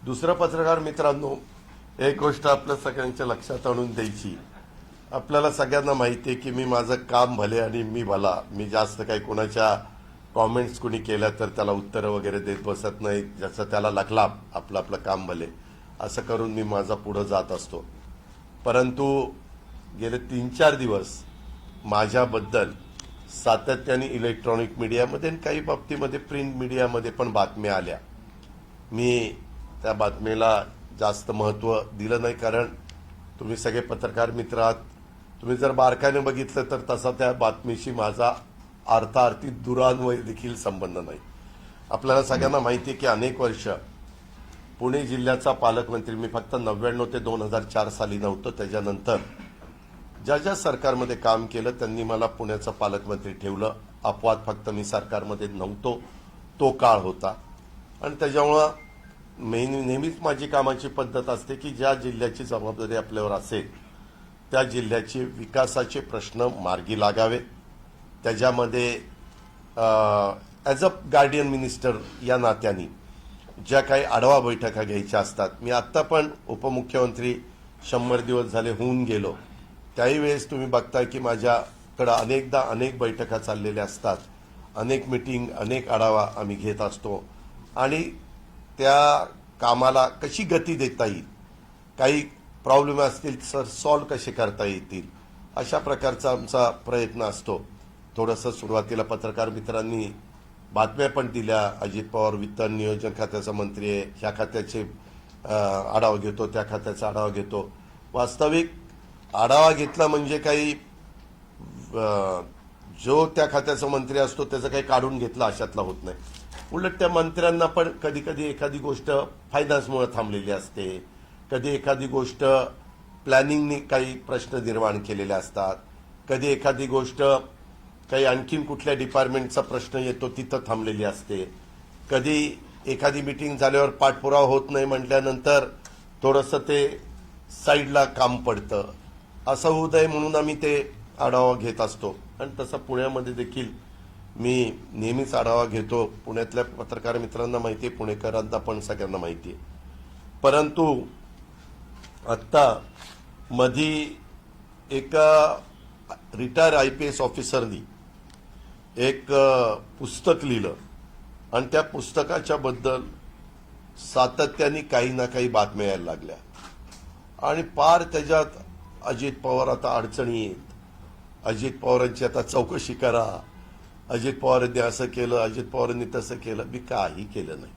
दुसरं पत्रकार मित्रांनो, एक गोष्ट आपल्या सगळ्यांच्या लक्षात आणून द्यायची. आपल्याला सगळ्यांना माहिती आहे की मी माझं काम भले आणि मी भला. मी जास्त काही कोणाच्या कॉमेंट्स कुणी केल्या तर त्याला उत्तरं वगैरे देत बसत नाही. ज्याचं त्याला लागला आपलं आपलं काम भले असं करून मी माझा पुढे जात असतो. परंतु गेले 3-4 दिवस माझ्याबद्दल सातत्याने इलेक्ट्रॉनिक मीडियामध्ये आणि काही बाबतीमध्ये प्रिंट मीडियामध्ये पण बातम्या आल्या. मी त्या बातमीला जास्त महत्त्व दिलं नाही, कारण तुम्ही सगळे पत्रकार मित्र आहात. तुम्ही जर बारकाईने बघितलं तर तसा त्या बातमीशी माझा अर्थार्थी दुरान्वय देखील संबंध नाही. आपल्याला सगळ्यांना माहिती आहे की अनेक वर्ष पुणे जिल्ह्याचा पालकमंत्री मी फक्त 99 ते 2004 साली नव्हतो. त्याच्यानंतर ज्या ज्या सरकारमध्ये काम केलं त्यांनी मला पुण्याचा पालकमंत्री ठेवलं. अपवाद फक्त मी सरकारमध्ये नव्हतो तो काळ होता. आणि त्याच्यामुळं नेहमीच माझी कामाची पद्धत असते की ज्या जिल्ह्याची जबाबदारी आपल्यावर असेल त्या जिल्ह्याचे विकासाचे प्रश्न मार्गी लागावे. त्याच्यामध्ये ॲज अ गार्डियन मिनिस्टर या नात्याने ज्या काही आढावा बैठका घ्यायच्या असतात. मी आत्ता पण उपमुख्यमंत्री 100 दिवस झाले होऊन गेलो. त्याही वेळेस तुम्ही बघताय की माझ्याकडं अनेकदा अनेक बैठका चाललेल्या असतात, अनेक मिटिंग, अनेक आढावा आम्ही घेत असतो. आणि त्या कामाला कशी गती देता येईल, काही प्रॉब्लेम असतील तर सॉल्व्ह कसे करता येतील, अशा प्रकारचा आमचा प्रयत्न असतो. थोडंसं सुरुवातीला पत्रकार मित्रांनी बातम्या पण दिल्या. अजित पवार वित्त नियोजन खात्याचा मंत्री आहे, ह्या खात्याचे आढावा घेतो, त्या खात्याचा आढावा घेतो. वास्तविक आढावा घेतला म्हणजे काही जो त्या खात्याचा मंत्री असतो त्याचं काही काढून घेतलं अशातला होत नाही. उलट त्या मंत्र्यांना पण कधी कधी एखादी गोष्ट फायनान्समुळे थांबलेली असते, कधी एखादी गोष्ट प्लॅनिंगने काही प्रश्न निर्माण केलेले असतात, कधी एखादी गोष्ट काही आणखीन कुठल्या डिपार्टमेंटचा प्रश्न येतो तिथं थांबलेली असते, कधी एखादी मीटिंग झाल्यावर पाठपुरावा होत नाही म्हटल्यानंतर थोडंसं ते साईडला काम पडतं. असं होऊ नये म्हणून आम्ही ते आढावा घेत असतो. आणि तसं पुण्यामध्ये देखील मी नेहमीच आढावा घेतो. पुण्यातल्या पत्रकार मित्रांना माहिती आहे, पुणेकरांना पण सगळ्यांना माहिती आहे. परंतु आत्ता मधी एका रिटायर IPS ऑफिसरनी एक पुस्तक लिहिलं आणि त्या पुस्तकाच्या बद्दल सातत्याने काही ना काही बातम्या यायला लागल्या. आणि पार त्याच्यात अजित पवार आता अडचणी येत, अजित पवारांची आता चौकशी करा, अजित पवारांनी असं केलं, अजित पवारांनी तसं केलं. मी काही केलं नाही.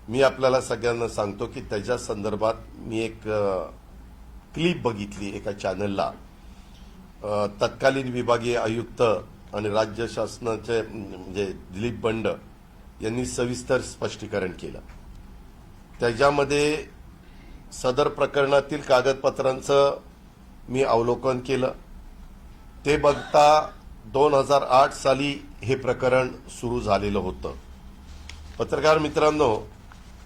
मी आपल्याला सगळ्यांना सांगतो की त्याच्या संदर्भात मी एक क्लिप बघितली एका चॅनलला. तत्कालीन विभागीय आयुक्त आणि राज्य शासनाचे म्हणजे दिलीप बंड यांनी सविस्तर स्पष्टीकरण केलं. त्याच्यामध्ये सदर प्रकरणातील कागदपत्रांचं मी अवलोकन केलं. ते बघता 2008 साली हे प्रकरण सुरू झालेलं होतं. पत्रकार मित्रांनो,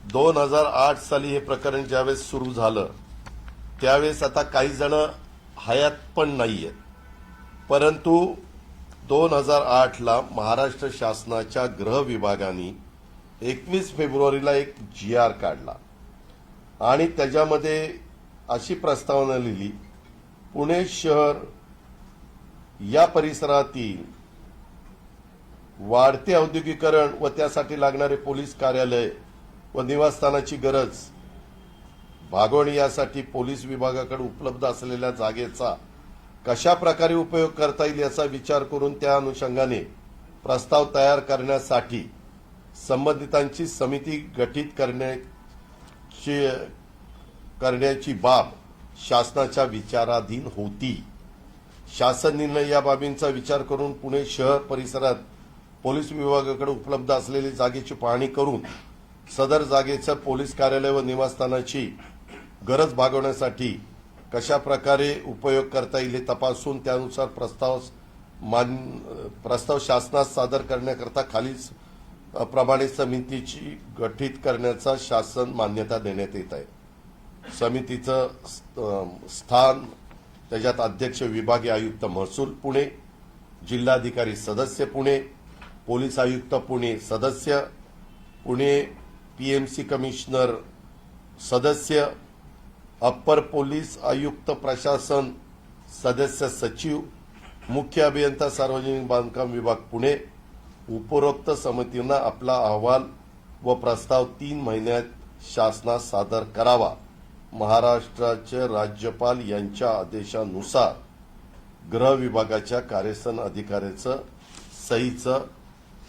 2008 साली हे प्रकरण ज्यावेळेस सुरू झालं त्यावेळेस आता काही जण हयात पण नाहीयेत. परंतु 2008ला महाराष्ट्र शासनाच्या गृह विभागाने 21 फेब्रुवारीला एक GR काढला आणि त्याच्यामध्ये अशी प्रस्तावना लिहिली, पुणे शहर या परिसरातील वाढते औद्योगिकरण व त्यासाठी लागणारे पोलीस कार्यालय व निवासस्थानाची गरज भागवणी यासाठी पोलीस विभागाकडे उपलब्ध असलेल्या जागेचा कशा प्रकारे उपयोग करता येईल याचा विचार करून त्या अनुषंगाने प्रस्ताव तयार करण्यासाठी संबंधितांची समिती गठीत करण्याची बाब शासनाच्या विचाराधीन होती. शासन निर्णय या बाबींचा विचार करून पुणे शहर परिसरात पोलीस विभागाकडे उपलब्ध असलेली जागेची पाहणी करून सदर जागेचं पोलीस कार्यालय व निवासस्थानाची गरज भागवण्यासाठी कशा प्रकारे उपयोग करता येईल हे तपासून त्यानुसार प्रस्ताव शासनास सादर करण्याकरता खालील प्रमाणे समितीची गठीत करण्याचा शासन मान्यता देण्यात येत आहे. समितीचं स्थान, त्याच्यात अध्यक्ष विभागीय आयुक्त महसूल पुणे, जिल्हाधिकारी सदस्य पुणे, पोलीस आयुक्त पुणे सदस्य पुणे, PMC कमिशनर सदस्य अप्पर पोलीस आयुक्त प्रशासन सदस्य सचिव मुख्य अभियंता सार्वजनिक बांधकाम विभाग पुणे उपरोक्त समितीनं आपला अहवाल व प्रस्ताव 3 महिन्यात शासनास सादर करावा। महाराष्ट्राचे राज्यपाल यांच्या आदेशानुसार गृह विभागाच्या कार्यसन अधिकाऱ्याचं सहीचं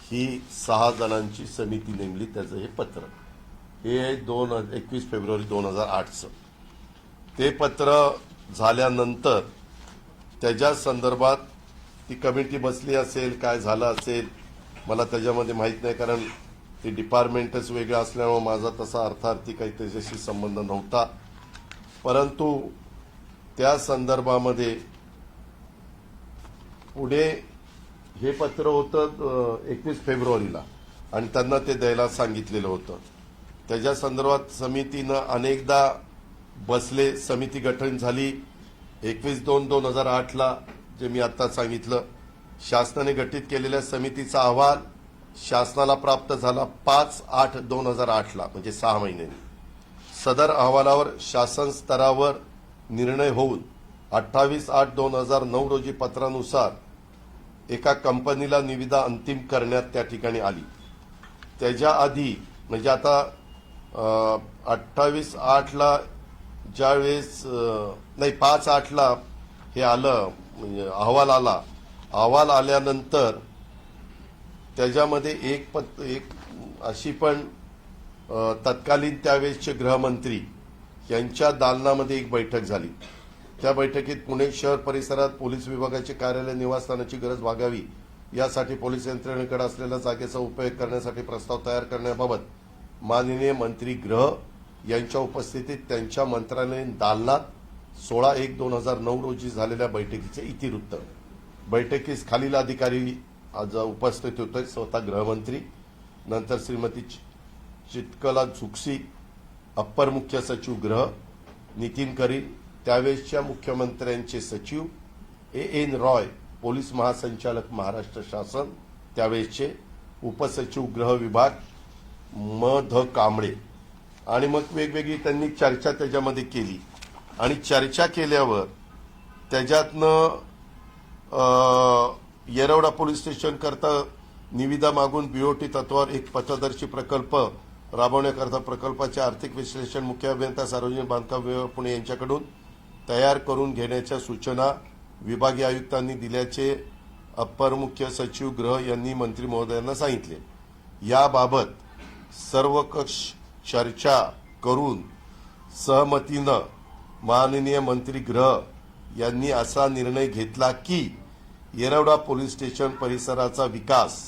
ही 6 जणांची समिती नेमली त्याचं हे पत्र हे 21 फेब्रुवारी 2008चं ते पत्र झाल्यानंतर त्याच्या संदर्भात ती कमिटी बसली असेल काय झालं असेल मला त्याच्यामध्ये माहित नाही कारण ते डिपार्टमेंटच वेगळं असल्यामुळे माझा तसा अर्थार्थी काही त्याच्याशी संबंध नव्हता परंतु त्या संदर्भामध्ये पुढे हे पत्र होतं 21 फेब्रुवारीला आणि त्यांना ते द्यायला सांगितलेलं होतं त्याच्या संदर्भात समितीनं अनेकदा बसले समिती गठन झाली 21/2/2008 ला जे मी आता सांगितलं शासनाने गठीत केलेल्या समितीचा अहवाल शासनाला प्राप्त झाला 5/8/2008 ला म्हणजे 6 महिन्यांनी सदर अहवालावर शासन स्तरावर निर्णय होऊन 28/8/2009 रोजी पत्रानुसार एका कंपनीला निविदा अंतिम करण्यात त्या ठिकाणी आली त्याच्या आधी म्हणजे आता 28/8 ला ज्यावेळेस नाही 5/8 ला हे आलं म्हणजे अहवाल आल्यानंतर त्याच्यामध्ये एक अशी पण तत्कालीन त्यावेळेसचे गृहमंत्री यांच्या दालनामध्ये एक बैठक झाली त्या बैठकीत पुणे शहर परिसरात पोलीस विभागाचे कार्यालय निवासस्थानाची गरज भागावी यासाठी पोलीस यंत्रणेकडे असलेल्या जागेचा उपयोग करण्यासाठी प्रस्ताव तयार करण्याबाबत माननीय मंत्री गृह यांच्या उपस्थितीत त्यांच्या मंत्रालयीन दालनात 16/1/2009 रोजी झालेल्या बैठकीचे इतिवृत्त बैठकीस खालील अधिकारी आज उपस्थित होते स्वतः गृहमंत्री नंतर श्रीमती चित्कला झुकसी अप्पर मुख्य सचिव गृह नितीन करील त्यावेळेसच्या मुख्यमंत्र्यांचे सचिव AN रॉय पोलीस महासंचालक महाराष्ट्र शासन त्यावेळेसचे उपसचिव गृह विभाग ध कांबळे आणि मग वेगवेगळी त्यांनी चर्चा त्याच्यामध्ये केली आणि चर्चा केल्यावर त्याच्यातनं येरवडा पोलीस स्टेशन करता निविदा मागून BOT तत्वावर एक पथदर्शी प्रकल्प राबवण्याकरता प्रकल्पाचे आर्थिक विश्लेषण मुख्य अभियंता सार्वजनिक बांधकाम विभाग पुणे यांच्याकडून तयार करून घेण्याच्या सूचना विभागीय आयुक्तांनी दिल्याचे अप्पर मुख्य सचिव गृह यांनी मंत्री महोदयांना सांगितले याबाबत सर्वकष चर्चा करून सहमतीनं माननीय मंत्री गृह यांनी असा निर्णय घेतला की येरवडा पोलीस स्टेशन परिसराचा विकास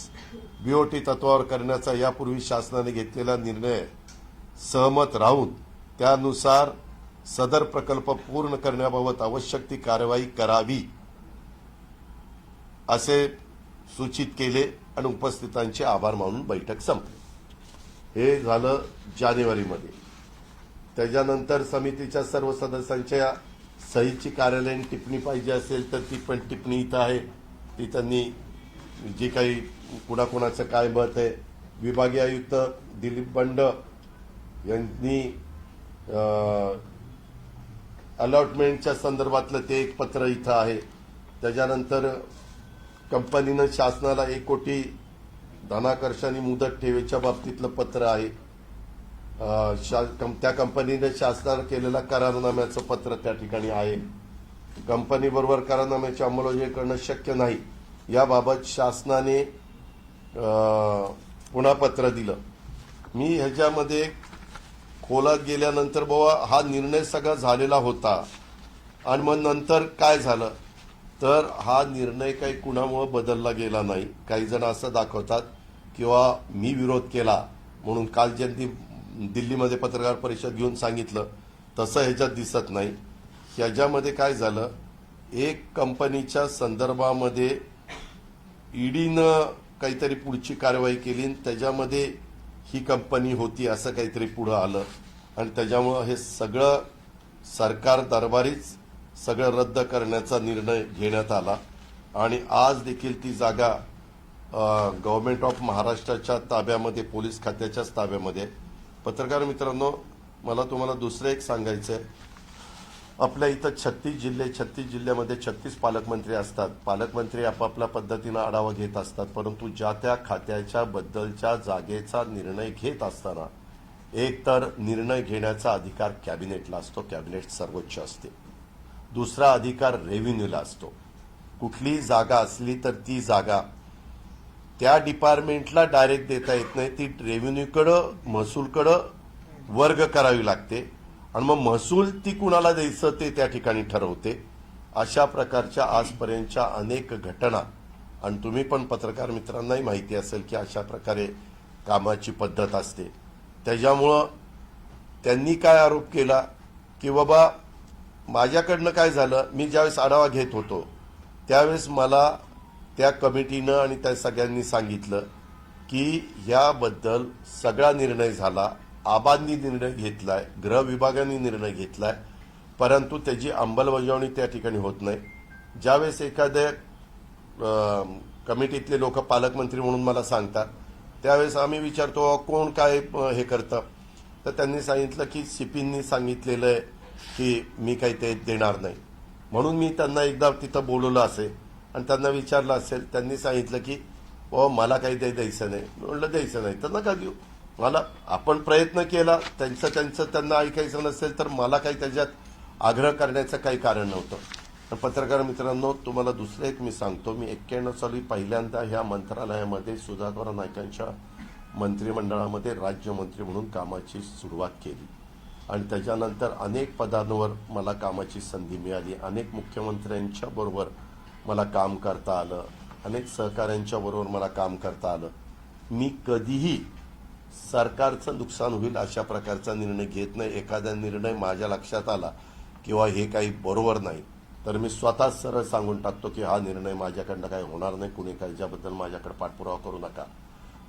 BOT तत्वावर करण्याचा यापूर्वी शासनाने घेतलेला निर्णय सहमत राहून त्यानुसार सदर प्रकल्प पूर्ण करण्याबाबत आवश्यक ती कारवाई करावी असे सूचित केले आणि उपस्थितांचे आभार मानून बैठक संपली हे झालं जानेवारीमध्ये त्याच्यानंतर समितीच्या सर्व सदस्यांच्या सहीची कार्यालयीन टिप्पणी पाहिजे असेल तर ती पण टिप्पणी इथं आहे ती त्यांनी जी काही कुणाकुणाचं काय मत आहे विभागीय आयुक्त दिलीप बंड यांनी अलॉटमेंटच्या संदर्भातलं ते एक पत्र इथं आहे त्याच्यानंतर कंपनीनं शासनाला 1 कोटी धनाकर्षणी मुदत ठेवीच्या बाबतीतलं पत्र आहे त्या कंपनीने शासनाला केलेल्या करारनाम्याचं पत्र त्या ठिकाणी आहे कंपनीबरोबर करारनाम्याची अंमलबजावणी करणं शक्य नाही याबाबत शासनाने पुन्हा पत्र दिलं मी ह्याच्यामध्ये खोलात गेल्यानंतर बाबा हा निर्णय सगळा झालेला होता आणि मग नंतर काय झालं तर हा निर्णय काही कुणामुळे बदलला गेला नाही काही जण असं दाखवतात किंवा मी विरोध केला म्हणून काल ज्यांनी दिल्लीमध्ये पत्रकार परिषद घेऊन सांगितलं तसं ह्याच्यात दिसत नाही ह्याच्यामध्ये काय झालं एक कंपनीच्या संदर्भामध्ये ईडीनं काहीतरी पुढची कारवाई केली त्याच्यामध्ये ही कंपनी होती असं काहीतरी पुढं आलं आणि त्याच्यामुळं हे सगळं सरकार दरबारीच सगळं रद्द करण्याचा निर्णय घेण्यात आला आणि आज देखील ती जागा गव्हर्नमेंट ऑफ महाराष्ट्राच्या ताब्यामध्ये पोलीस खात्याच्याच ताब्यामध्ये पत्रकार मित्रांनो मला तुम्हाला दुसरं एक सांगायचं आहे. आपल्या इथं 36 जिल्हे, 36 जिल्ह्यामध्ये 36 पालकमंत्री असतात. पालकमंत्री आपापल्या पद्धतीनं आढावा घेत असतात, परंतु ज्या त्या खात्याच्या बद्दलच्या जागेचा निर्णय घेत असताना एक तर निर्णय घेण्याचा अधिकार कॅबिनेटला असतो, कॅबिनेट सर्वोच्च असते. दुसरा अधिकार रेव्हेन्यूला असतो. कुठलीही जागा असली तर ती जागा त्या डिपार्टमेंटला डायरेक्ट देता येत नाही, ती रेव्हेन्यूकडं, महसूलकडं वर्ग करावी लागते आणि मग महसूल ती कुणाला द्यायचं ते त्या ठिकाणी ठरवते. अशा प्रकारच्या आजपर्यंतच्या अनेक घटना, आणि तुम्ही पण पत्रकार मित्रांनाही माहिती असेल की अशा प्रकारे कामाची पद्धत असते. त्याच्यामुळं त्यांनी काय आरोप केला की बाबा माझ्याकडनं काय झालं, मी ज्यावेळेस आढावा घेत होतो त्यावेळेस मला त्या कमिटीनं आणि त्या सगळ्यांनी सांगितलं की याबद्दल सगळा निर्णय झाला, आबांनी निर्णय घेतलाय, गृह विभागाने निर्णय घेतलाय, परंतु त्याची अंमलबजावणी त्या ठिकाणी होत नाही. ज्यावेळेस एखाद्या कमिटीतले लोक पालकमंत्री म्हणून मला सांगतात त्यावेळेस आम्ही विचारतो कोण काय हे करतं, तर त्यांनी सांगितलं की सीपींनी सांगितलेलं आहे की मी काही ते देणार नाही. म्हणून मी त्यांना एकदा तिथं बोलवलं असेल आणि त्यांना विचारलं असेल, त्यांनी सांगितलं की मला काही द्यायचं नाही. म्हणलं द्यायचं नाही तर नका देऊ. मला आपण प्रयत्न केला, त्यांचं त्यांना ऐकायचं नसेल तर मला काही त्याच्यात आग्रह करण्याचं काही कारण नव्हतं. पण पत्रकार मित्रांनो, तुम्हाला दुसरं एक मी सांगतो, मी 91 साली पहिल्यांदा ह्या मंत्रालयामध्ये सुधाकर नाईकांच्या मंत्रिमंडळामध्ये राज्यमंत्री म्हणून कामाची सुरुवात केली आणि त्याच्यानंतर अनेक पदांवर मला कामाची संधी मिळाली. अनेक मुख्यमंत्र्यांच्या बरोबर मला काम करता आलं, अनेक सहकाऱ्यांच्या बरोबर मला काम करता आलं. मी कधीही सरकारचं नुकसान होईल अशा प्रकारचा निर्णय घेत नाही. एखादा निर्णय माझ्या लक्षात आला किंवा हे काही बरोबर नाही तर मी स्वतःच सरळ सांगून टाकतो की हा निर्णय माझ्याकडनं काही होणार नाही, कुणी त्याच्याबद्दल माझ्याकडे पाठपुरावा करू नका.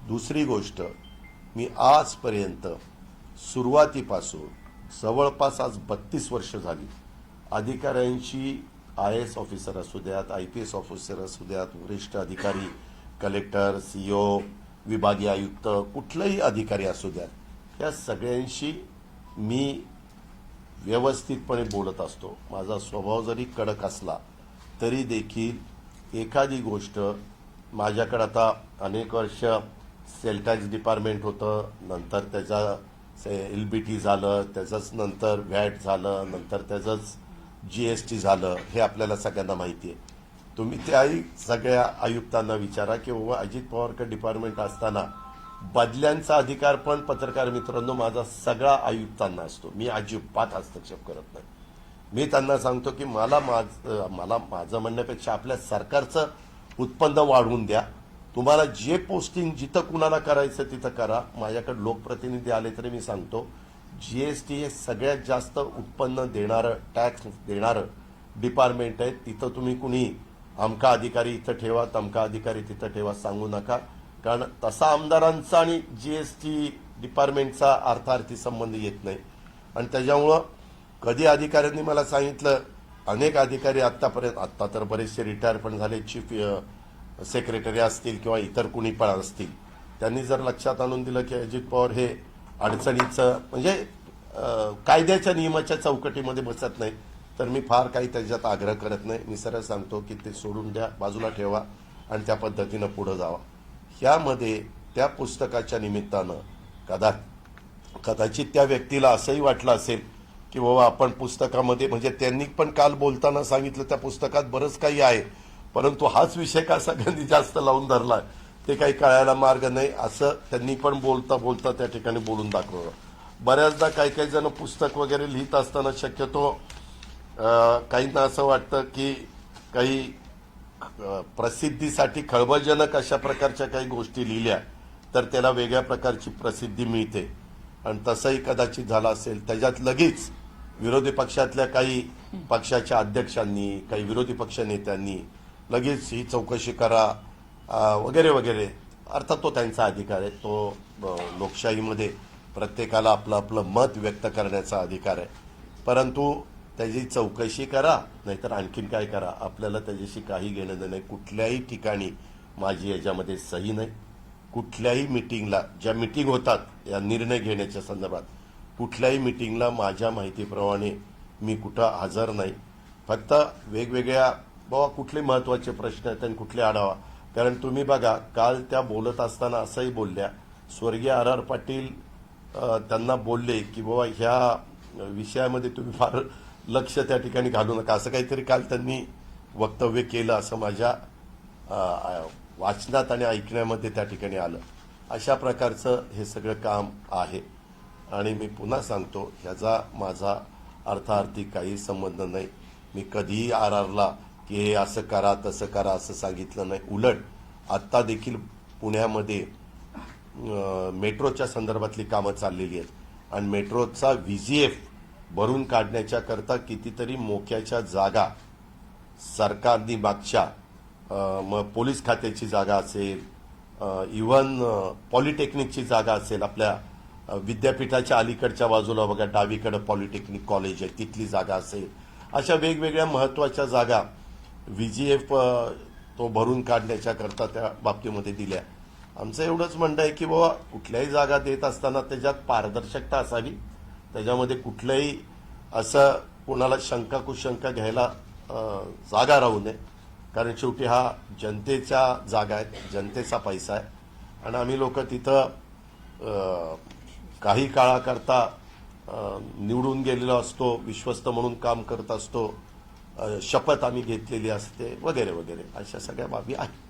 दुसरी गोष्ट, मी आजपर्यंत सुरुवातीपासून जवळपास आज 32 वर्ष झाली अधिकाऱ्यांची, IAS ऑफिसर असू द्यात, IPS ऑफिसर असू द्यात, वरिष्ठ अधिकारी, कलेक्टर, CEO, विभागीय आयुक्त, कुठलाही अधिकारी असू द्यात, या सगळ्यांशी मी व्यवस्थितपणे बोलत असतो. माझा स्वभाव जरी कडक असला तरी देखील एखादी गोष्ट माझ्याकडे आता अनेक वर्ष सेल टॅक्स डिपार्टमेंट होतं, नंतर त्याचा LBT झालं, त्याचंच नंतर व्हॅट झालं, नंतर त्याचंच GST झालं, हे आपल्याला सगळ्यांना माहिती आहे. तुम्ही त्याही सगळ्या आयुक्तांना विचारा की बाबा अजित पवारकडे डिपार्टमेंट असताना बदल्यांचा अधिकार पण पत्रकार मित्रांनो माझा सगळा आयुक्तांना असतो. मी अजिबात हस्तक्षेप करत नाही. मी त्यांना सांगतो की मला माझं म्हणण्यापेक्षा आपल्या सरकारचं उत्पन्न वाढवून द्या. तुम्हाला जे पोस्टिंग जिथं कुणाला करायचं तिथं करा. माझ्याकडे लोकप्रतिनिधी आले तरी मी सांगतो GST हे सगळ्यात जास्त उत्पन्न देणारं, टॅक्स देणारं डिपार्टमेंट आहे. तिथं तुम्ही कुणी अमका अधिकारी इथं ठेवा, तमका अधिकारी तिथं ठेवा सांगू नका, कारण तसा आमदारांचा आणि GST डिपार्टमेंटचा अर्थार्थी संबंध येत नाही. आणि त्याच्यामुळं कधी अधिकाऱ्यांनी मला सांगितलं, अनेक अधिकारी आत्ता तर बरेचसे रिटायर पण झाले, चीफ सेक्रेटरी असतील किंवा इतर कुणी पण असतील, त्यांनी जर लक्षात आणून दिलं की अजित पवार हे अडचणीचं म्हणजे कायद्याच्या नियमाच्या चौकटीमध्ये बसत नाही, तर मी फार काही त्याच्यात आग्रह करत नाही. मी सरळ सांगतो की ते सोडून द्या, बाजूला ठेवा आणि त्या पद्धतीनं पुढे जावा. ह्यामध्ये त्या पुस्तकाच्या निमित्तानं कदाचित त्या व्यक्तीला असंही वाटलं असेल की बाबा आपण पुस्तकामध्ये, म्हणजे त्यांनी पण काल बोलताना सांगितलं त्या पुस्तकात बरंच काही आहे, परंतु हाच विषय का सगळ्यांनी जास्त लावून धरला ते काही कळायला मार्ग नाही, असं त्यांनी पण बोलता बोलता त्या ठिकाणी बोलून दाखवलं. बऱ्याचदा काही जण पुस्तक वगैरे लिहित असताना शक्यतो काहींना असं वाटतं की काही प्रसिद्धीसाठी खळबळजनक अशा प्रकारच्या काही गोष्टी लिहिल्या तर त्याला वेगळ्या प्रकारची प्रसिद्धी मिळते, आणि तसंही कदाचित झालं असेल. त्याच्यात लगेच विरोधी पक्षातल्या काही पक्षाच्या अध्यक्षांनी, काही विरोधी पक्ष नेत्यांनी लगेच ही चौकशी करा वगैरे वगैरे. अर्थात तो त्यांचा अधिकार आहे, तो लोकशाहीमध्ये प्रत्येकाला आपलं आपलं मत व्यक्त करण्याचा अधिकार आहे, परंतु त्याची चौकशी करा, नाहीतर आणखीन काय करा, आपल्याला त्याच्याशी काही घेणं देणं नाही. कुठल्याही ठिकाणी माझी याच्यामध्ये सही नाही. कुठल्याही मिटिंगला, ज्या मिटिंग होतात या निर्णय घेण्याच्या संदर्भात, कुठल्याही मिटिंगला माझ्या माहितीप्रमाणे मी कुठं हजर नाही. फक्त वेगवेगळ्या बाबा कुठले महत्वाचे प्रश्न आहेत आणि कुठले आढावा. कारण तुम्ही बघा, काल त्या बोलत असताना असंही बोलल्या, स्वर्गीय आर पाटील त्यांना बोलले की बाबा ह्या विषयामध्ये तुम्ही फार लक्ष त्या ठिकाणी घालू नका, असं काहीतरी काल त्यांनी वक्तव्य केलं असं माझ्या वाचनात आणि ऐकण्यामध्ये त्या ठिकाणी आलं. अशा प्रकारचं हे सगळं काम आहे. आणि मी पुन्हा सांगतो, ह्याचा माझा अर्थार्थी काही संबंध नाही. मी कधीही आरला की हे असं करा तसं करा असं सांगितलं नाही. उलट आत्ता देखील पुण्यामध्ये मेट्रोच्या संदर्भातली कामं चाललेली आहेत आणि मेट्रोचा व्हीजीएफ भरून काढण्याच्या करता कितीतरी मोक्याच्या जागा सरकारनी मागच्या मग पोलीस खात्याची जागा असेल, इव्हन पॉलिटेक्निकची जागा असेल, आपल्या विद्यापीठाच्या अलीकडच्या बाजूला बघा डावीकडे पॉलिटेक्निक कॉलेज आहे तिथली जागा असेल, अशा वेगवेगळ्या महत्वाच्या जागा व्हीजीएफ तो भरून काढण्याच्या करता त्या बाबतीमध्ये दिल्या. आमचं एवढंच म्हणणं आहे की बाबा कुठल्याही जागा देत असताना त्याच्यात पारदर्शकता असावी, त्याच्यामध्ये कुठल्याही असं कोणाला शंका कुशंका घ्यायला जागा राहू नये. कारण शेवटी हा जनतेच्या जागा आहेत, जनतेचा पैसा आहे आणि आम्ही लोक तिथं काही काळाकरता निवडून गेलेलो असतो, विश्वस्त म्हणून काम करत असतो, शपथ आम्ही घेतलेली असते वगैरे वगैरे, अशा सगळ्या बाबी आहेत.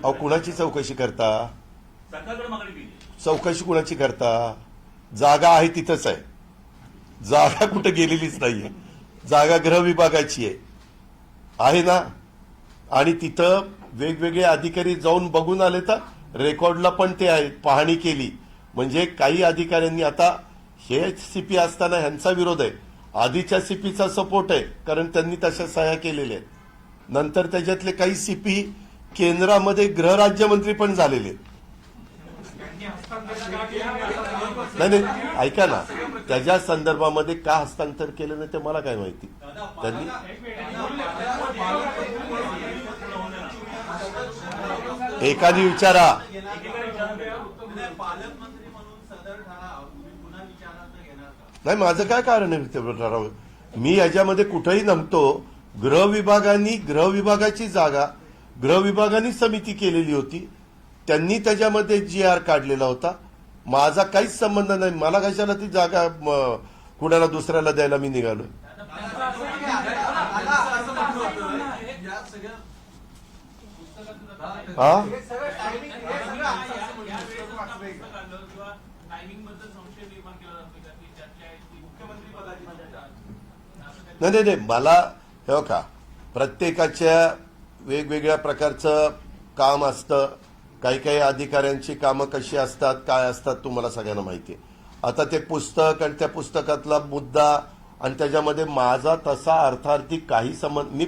अहो कुणाची चौकशी करता? चौकशी कुणाची करता? जागा आहे तिथंच आहे, जागा कुठं गेलेलीच नाहीये. जागा गृह विभागाची आहे ना, आणि तिथं वेगवेगळे अधिकारी जाऊन बघून आले तर रेकॉर्डला पण ते आहे, पाहणी केली. म्हणजे काही अधिकाऱ्यांनी, आता हे सीपी असताना ह्यांचा विरोध आहे, आधीच्या सीपीचा सपोर्ट आहे कारण त्यांनी तशा सह्या केलेल्या आहेत. नंतर त्याच्यातले काही सीपी केंद्रामध्ये गृहराज्यमंत्री पण झालेले. नाही ऐका ना, त्याच्या संदर्भामध्ये का हस्तांतर केलं नाही ते मला काय माहिती. त्यांनी एखादी विचारा, नाही माझं काय कारण आहे. मी याच्यामध्ये कुठेही नमतो. गृह विभागाची जागा गृह विभागाने समिती केलेली होती, त्यांनी त्याच्यामध्ये GR काढलेला होता. माझा काहीच संबंध नाही. मला कशाला ती जागा कुणाला दुसऱ्याला द्यायला मी निघालो? हा, नाही मला हे का, प्रत्येकाच्या वेगवेगळ्या प्रकारचं काम असतं. काही काही अधिकाऱ्यांची कामं कशी असतात काय असतात तुम्हाला सगळ्यांना माहिती आहे. आता ते पुस्तक आणि त्या पुस्तकातला मुद्दा आणि त्याच्यामध्ये माझा तसा अर्थार्थी काही संबंध, मी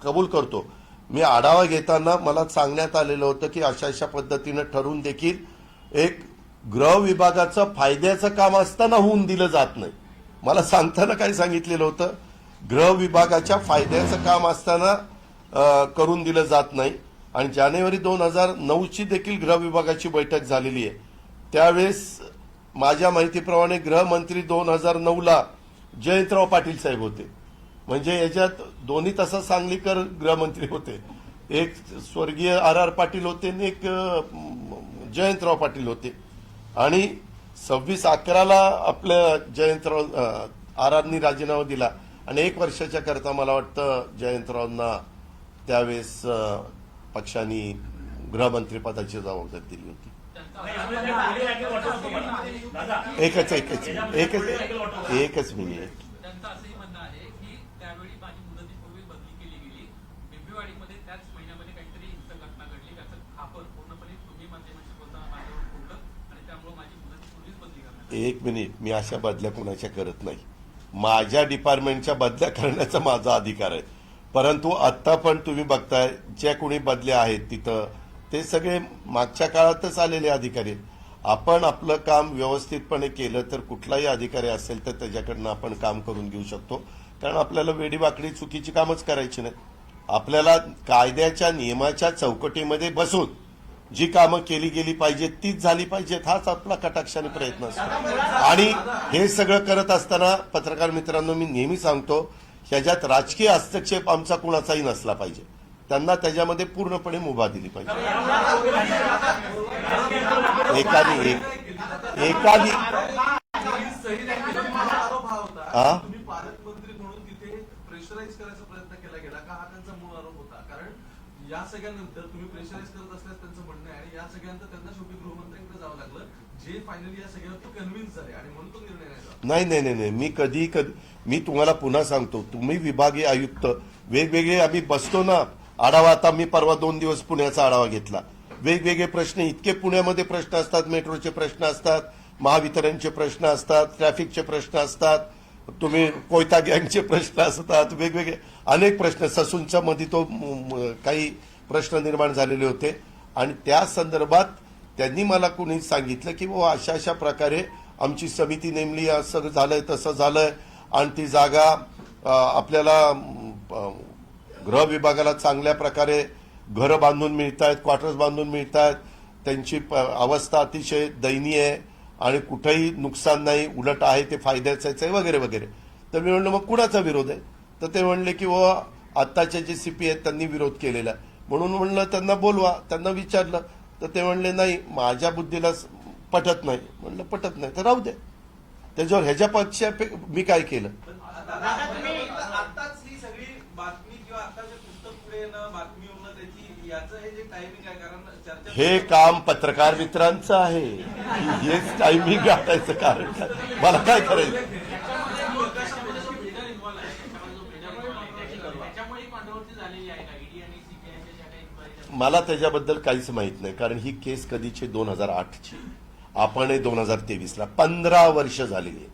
कबूल करतो. मी आढावा घेताना मला सांगण्यात आलेलं होतं की अशा पद्धतीनं ठरवून देखील एक गृह विभागाचं फायद्याचं काम असताना होऊन दिलं जात नाही. मला सांगताना काय सांगितलेलं होतं, गृह विभागाच्या फायद्याचं काम असताना करून दिलं जात नाही. आणि जानेवारी 2009ची देखील गृह विभागाची बैठक झालेली आहे. त्यावेळेस माझ्या माहितीप्रमाणे गृहमंत्री 2009ला जयंतराव पाटील साहेब होते. म्हणजे याच्यात दोन्ही तसा सांगलीकर गृहमंत्री होते, एक स्वर्गीय RR पाटील होते आणि एक जयंतराव पाटील होते. आणि 26/11ला आपल्या जयंतराव RRनी राजीनामा दिला आणि 1 वर्षाच्या करता मला वाटतं जयंतरावांना त्यावेळेस पक्षाने गृहमंत्री पदाची जबाबदारी दिली होती. एकच मिनिट. एक मिनिट, मी अशा बदल्या कोणाच्या करत नाही. माझ्या डिपार्टमेंटच्या बदल्या करण्याचा माझा अधिकार आहे. परंतु आता पण तुम्ही बघताय ज्या कोणी बदल्या आहेत तिथं ते सगळे मागच्या काळातच आलेले अधिकारी आहेत. आपण आपलं काम व्यवस्थितपणे केलं तर कुठलाही अधिकारी असेल तर त्याच्याकडनं आपण काम करून घेऊ शकतो. कारण आपल्याला वेडीवाकडी चुकीची कामच करायची नाही. आपल्याला कायद्याच्या नियमाच्या चौकटीमध्ये बसून जी कामं केली गेली पाहिजेत तीच झाली पाहिजेत, हाच आपला कटाक्षाने प्रयत्न असतो. आणि हे सगळं करत असताना पत्रकार मित्रांनो मी नेहमी सांगतो, ह्याच्यात राजकीय हस्तक्षेप आमचा कुणाचाही नसला पाहिजे. त्यांना त्याच्यामध्ये पूर्णपणे मुभा दिली पाहिजे. एकानी हा तुम्ही पालकमंत्री म्हणून तिथे प्रेशराईज करायचा प्रयत्न केला गेला का, हा त्यांचा मूळ आरोप होता? कारण या सगळ्यानंतर तुम्ही प्रेशराईज करत असल्यास त्यांचं म्हणणं आहे, आणि या सगळ्यानंतर त्यांना शेवटी गृहमंत्र्यांकडे जावं लागलं, जे फायनली या सगळ्यावर कन्व्हिन्स झाले आणि म्हणून तो निर्णय नाही झाला. नाही मी कधी मी तुम्हाला पुन्हा सांगतो, तुम्ही विभागीय आयुक्त वेगवेगळे आम्ही बसतो ना आढावा. आता मी परवा 2 दिवस पुण्याचा आढावा घेतला. वेगवेगळे प्रश्न, इतके पुण्यामध्ये प्रश्न असतात, मेट्रोचे प्रश्न असतात, महावितरणचे प्रश्न असतात, ट्रॅफिकचे प्रश्न असतात, तुम्ही कोयता गँगचे प्रश्न असतात, वेगवेगळे अनेक प्रश्न. ससूनच्या मध्ये तो काही प्रश्न निर्माण झालेले होते आणि त्या संदर्भात त्यांनी मला कुणी सांगितलं की बाबा अशा अशा प्रकारे आमची समिती नेमली, असं झालंय तसं झालंय आणि ती जागा आपल्याला गृह विभागाला चांगल्या प्रकारे घरं बांधून मिळत आहेत, क्वार्टर्स बांधून मिळत आहेत, त्यांची अवस्था अतिशय दयनीय आहे आणि कुठेही नुकसान नाही, उलट आहे ते फायद्याचंच आहे वगैरे वगैरे. तर मी म्हणलं मग कुणाचा विरोध आहे? तर ते म्हणले की आत्ताचे जे सीपी आहेत त्यांनी विरोध केलेला आहे. म्हणून म्हणलं त्यांना बोलवा. त्यांना विचारलं तर ते म्हणले नाही माझ्या बुद्धीला पटत नाही. म्हणलं पटत नाही तर राहू दे. त्याच्यावर ह्याच्यापेक्षा मी काय केलं? आताच ही सगळी बातमी किंवा आता जे पुस्तक पुढे येणं, बातमी होणं, त्याची याचं हे जे टायमिंग आहे, कारण चर्चा हे काम पत्रकार मित्रांचं आहे. हेच टायमिंग गाठायचं कारण काय? मला काय करायचं? मला त्याच्याबद्दल काहीच माहित नाही, कारण ही केस कधीची 2008ची, आपण 2023ला 15 वर्ष झालेली आहे.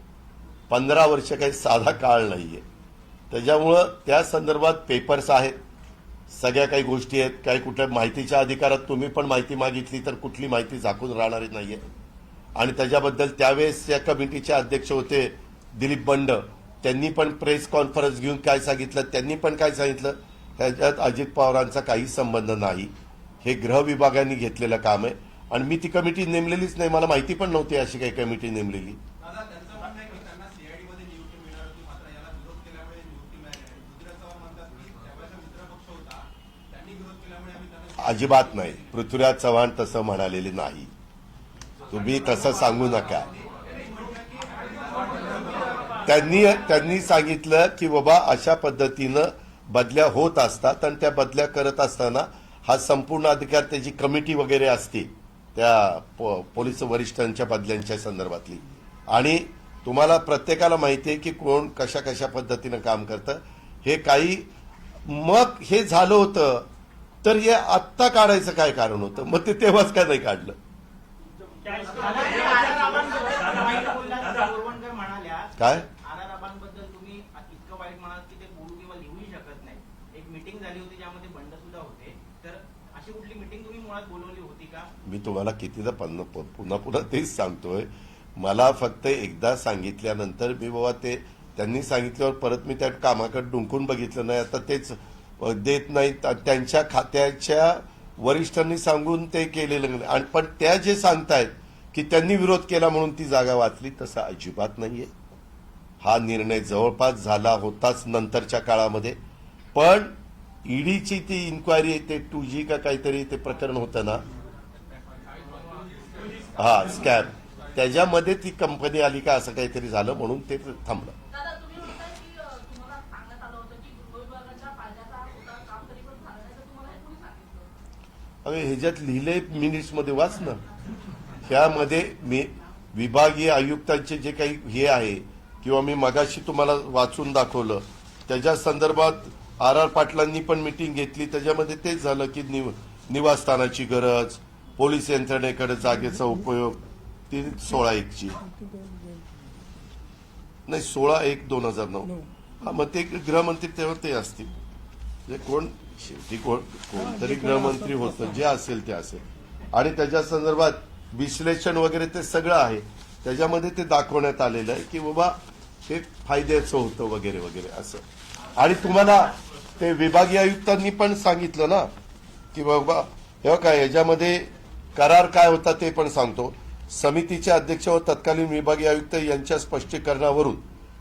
15 वर्ष काही साधा काळ नाहीये. त्याच्यामुळं त्या संदर्भात पेपर्स आहेत, सगळ्या काही गोष्टी आहेत. काही कुठल्या माहितीच्या अधिकारात तुम्ही पण माहिती मागितली तर कुठली माहिती झाकून राहणारी नाहीये. आणि त्याच्याबद्दल त्यावेळेस या कमिटीचे अध्यक्ष होते दिलीप बंड, त्यांनी पण प्रेस कॉन्फरन्स घेऊन काय सांगितलं, त्यांनी पण काय सांगितलं, ह्याच्यात अजित पवारांचा काही संबंध नाही. हे गृह विभागाने घेतलेलं काम आहे आणि मी ती कमिटी नेमलेलीच नाही. मला माहिती पण नव्हती अशी काही कमिटी नेमलेली. अजिबात नाही. पृथ्वीराज चव्हाण तसं म्हणालेले नाही. तुम्ही तसं सांगू नका. त्यांनी सांगितलं की बाबा अशा पद्धतीनं बदल्या होत असतात आणि त्या बदल्या करत असताना हा संपूर्ण अधिकार त्याची कमिटी वगैरे असते त्या पोलीस वरिष्ठांच्या बदल्यांच्या संदर्भातली. आणि तुम्हाला प्रत्येकाला माहिती आहे की कोण कशा कशा पद्धतीनं काम करतं. हे काही मग हे झालं होतं तर हे आत्ता काढायचं काय कारण होतं? मग ते तेव्हाच काय नाही काढलं? काय तुम्ही इतकं वाईट म्हणाल की ते बोलू किंवा लिहूही शकत नाही. एक मीटिंग झाली होती ज्यामध्ये बंड सुद्धा होते, तर अशी कुठली मीटिंग तुम्ही मुळात बोलवली होती का? मी तुम्हाला कितीदा पुन्हा तेच सांगतोय. मला फक्त एकदा सांगितल्यानंतर मी बाबा ते त्यांनी सांगितल्यावर परत मी त्या कामाकडे डुंकून बघितलं नाही. आता तेच देत नाहीत, त्यांच्या खात्याच्या वरिष्ठांनी सांगून ते केलेलं नाही. आणि पण त्या जे सांगतायत की त्यांनी विरोध केला म्हणून ती जागा वाचली, तसं अजिबात नाहीये. हा निर्णय जवळपास झाला होताच नंतरच्या काळामध्ये. पण ईडीची ती इन्क्वायरी, ते 2G का काहीतरी ते प्रकरण होतं ना, हा स्कॅम, त्याच्यामध्ये ती कंपनी आली का असं काहीतरी झालं म्हणून ते थांबलं. अरे ह्याच्यात लिहिले मिनिट्समध्ये वाच ना. ह्यामध्ये मी विभागीय आयुक्तांचे जे काही हे आहे किंवा मी मगाशी तुम्हाला वाचून दाखवलं त्याच्या संदर्भात RR पाटलांनी पण मीटिंग घेतली. त्याच्यामध्ये तेच झालं की निवासस्थानाची गरज, पोलीस यंत्रणेकडे जागेचा उपयोग, ती 16/1ची नाही 16/1/2009. हा मग ते गृहमंत्री तेव्हा ते असतील, म्हणजे कोण शेवटी कोणतरी गृहमंत्री होतं, जे असेल ते असेल. आणि त्याच्या संदर्भात विश्लेषण वगैरे ते सगळं आहे. त्याच्यामध्ये ते दाखवण्यात आलेलं आहे की बाबा हे फायद्याचं होतं वगैरे वगैरे असं. आणि तुम्हाला ते विभागीय आयुक्तांनी पण सांगितलं ना की बाबा हे काय याच्यामध्ये करार काय होता ते पण सांगतो. समितीचे अध्यक्ष व तत्कालीन विभागीय आयुक्त यांच्या स्पष्टीकरणावरून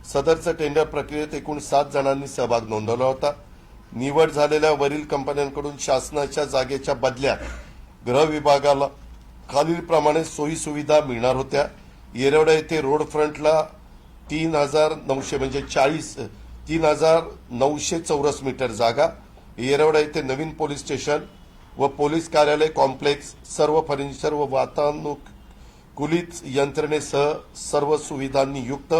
सदरचं टेंडर प्रक्रियेत एकूण 7 जणांनी सहभाग नोंदवला होता. निवड झालेल्या वरील कंपन्यांकडून शासनाच्या जागेच्या बदल्यात गृह विभागाला खालीलप्रमाणे सोयी सुविधा मिळणार होत्या. येरवडा येथे रोड फ्रंटला 3,900 म्हणजे 3,900 चौरस मीटर जागा, येरवडा येथे नवीन पोलीस स्टेशन व पोलीस कार्यालय कॉम्प्लेक्स, सर्व फर्निचर व वातानुकूलित यंत्रणेसह सर्व सुविधांनी युक्त.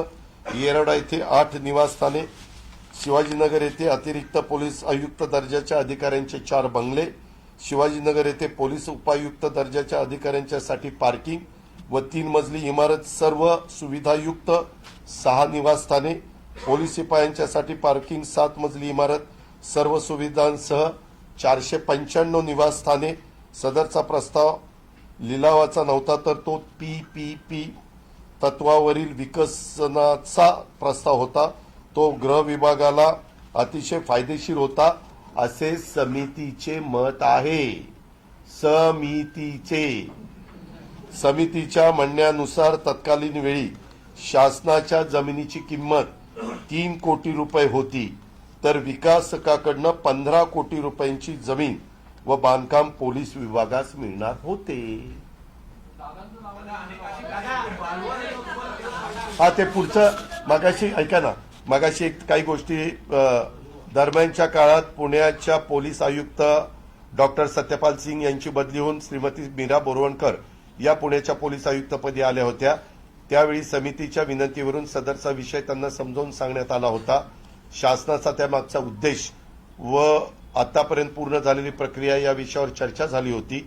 येरवडा येथे 8 निवासस्थाने, शिवाजीनगर येथे अतिरिक्त पोलीस आयुक्त दर्जाच्या अधिकाऱ्यांचे 4 बंगले, शिवाजीनगर येथे पोलीस उपायुक्त दर्जाच्या अधिकाऱ्यांच्यासाठी पार्किंग व 3 मजली इमारत सर्व सुविधायुक्त, 6 निवासस्थाने, पोलीस शिपायांच्यासाठी पार्किंग, 7 मजली इमारत सर्व सुविधांसह 495 निवासस्थाने. सदरचा प्रस्ताव लिलावाचा नव्हता, तर तो PPP तत्वावरील विकसनाचा प्रस्ताव होता. तो गृह विभागाला अतिशय फायदेशीर होता असे समितीचे मत आहे. समितीच्या म्हणण्यानुसार तत्कालीन वेळी शासनाच्या जमिनीची किंमत 3 कोटी रुपये होती, तर विकासकाकडनं 15 कोटी रुपयांची जमीन व बांधकाम पोलीस विभागास मिळणार होते. हा ते पुढचं मगाशी ऐका ना, मगाशी काही गोष्टी दरम्यानच्या काळात पुण्याच्या पोलीस आयुक्त डॉक्टर सत्यपाल सिंग यांची बदली होऊन श्रीमती मीरा बोरवणकर या पुण्याच्या पोलीस आयुक्तपदी आल्या होत्या. त्यावेळी समितीच्या विनंतीवरून सदरचा विषय त्यांना समजावून सांगण्यात आला होता. शासनाचा त्यामागचा उद्देश व आतापर्यंत पूर्ण झालेली प्रक्रिया या विषयावर चर्चा झाली होती.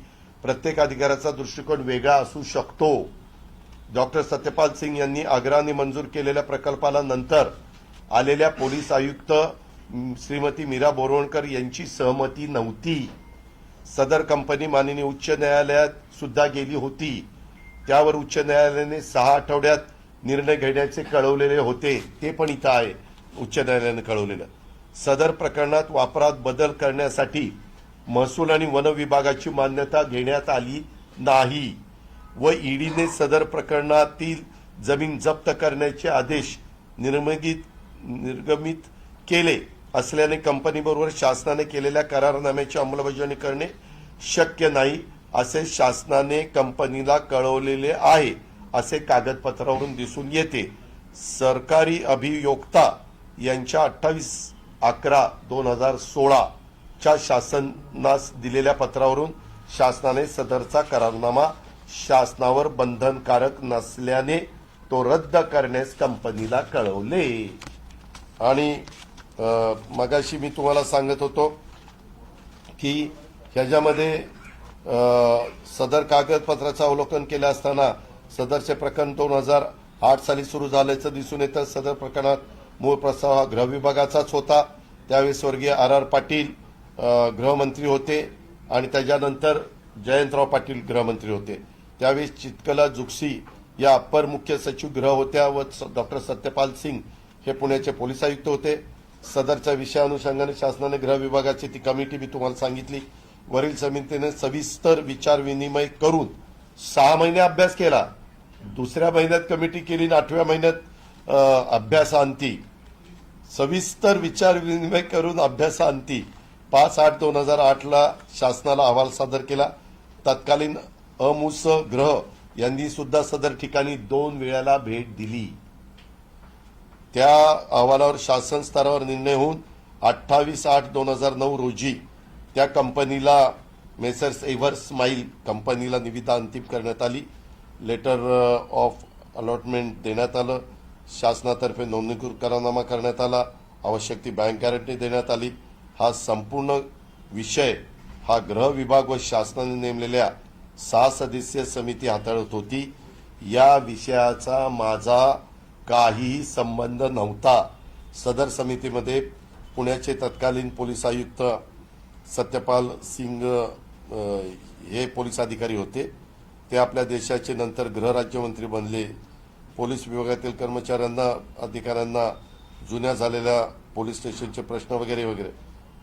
प्रत्येक अधिकाऱ्याचा दृष्टिकोन वेगळा असू शकतो. डॉक्टर सत्यपाल सिंग यांनी आग्रहाने मंजूर केलेल्या प्रकल्पाला नंतर आलेल्या पोलीस आयुक्त श्रीमती मीरा बोरवणकर यांची सहमती नव्हती. सदर कंपनी माननीय उच्च न्यायालयात सुद्धा गेली होती. त्यावर उच्च न्यायालयाने 6 आठवड्यात निर्णय घेण्याचे कळवलेले होते. ते पण इथं आहे, उच्च न्यायालयाने कळवलेलं. सदर प्रकरणात वापरात बदल करण्यासाठी महसूल आणि वन विभागाची मान्यता घेण्यात आली नाही व ईडीने सदर प्रकरणातील जमीन जप्त करण्याचे आदेश निर्गमित केले असल्याने कंपनीबरोबर शासनाने केलेल्या करारनाम्याची अंमलबजावणी करणे शक्य नाही असे शासनाने कंपनीला कळवलेले आहे असे कागदपत्रावरून दिसून येते. सरकारी अभियोक्ता यांच्या 28/11/2016 च्या शासनास दिलेल्या पत्रावरून शासनाने सदरचा करारनामा शासनावर बंधनकारक नसल्याने तो रद्द करण्यास कंपनीला कळवले. आणि मगाशी मी तुम्हाला सांगत होतो की ह्याच्यामध्ये सदर कागदपत्राचं अवलोकन केलं असताना सदरचे प्रकरण 2008 साली सुरू झाल्याचं दिसून येतं. सदर प्रकरणात मूळ प्रस्ताव हा गृह विभागाचाच होता. त्यावेळी स्वर्गीय R पाटील गृहमंत्री होते आणि त्याच्यानंतर जयंतराव पाटील गृहमंत्री होते. त्यावेळी चितकला जुगसी या अप्पर मुख्य सचिव गृह होत्या व डॉक्टर सत्यपाल सिंग हे पुण्याचे पोलीस आयुक्त होते. सदरच्या विषयानुषंगाने शासनाने गृह विभागाची ती कमिटी मी तुम्हाला सांगितली. वरील समितीने सविस्तर विचार विनिमय करून 6 महिने अभ्यास केला. दुसऱ्या महिन्यात कमिटी केली, 8व्या महिन्यात अभ्यासांती सविस्तर विचार विनिमय करून अभ्यासांती 5/8/2008 शासनाला अहवाल सादर केला. तत्कालीन अमुस ग्रह यांनी सुद्धा सदर ठिकाणी 2 वेळेला भेट दिली. त्या अहवालावर शासन स्तरावर निर्णय होऊन 28/8/2009 रोजी त्या कंपनीला मेसर्स एव्हर स्माईल कंपनीला निविदा अंतिम करण्यात आली. लेटर ऑफ अलॉटमेंट देण्यात आलं. शासनातर्फे नोंदणीकृत करारनामा करण्यात आला. आवश्यक ती बँक गॅरंटी देण्यात आली. हा संपूर्ण विषय हा गृह विभाग व शासनाने नेमलेल्या 6 सदस्यीय समिती हाताळत होती. या विषयाचा माझा काहीही संबंध नव्हता. सदर समितीमध्ये पुण्याचे तत्कालीन पोलीस आयुक्त सत्यपाल सिंग हे पोलीस अधिकारी होते. ते आपल्या देशाचे नंतर गृहराज्यमंत्री बनले. पोलीस विभागातील कर्मचाऱ्यांना अधिकाऱ्यांना जुन्या झालेल्या पोलीस स्टेशनचे प्रश्न वगैरे वगैरे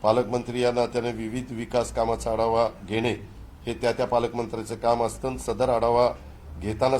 पालकमंत्री या नात्याने विविध विकास कामाचा आढावा घेणे हे त्या पालकमंत्र्याचं काम असतं. सदर आढावा घेताना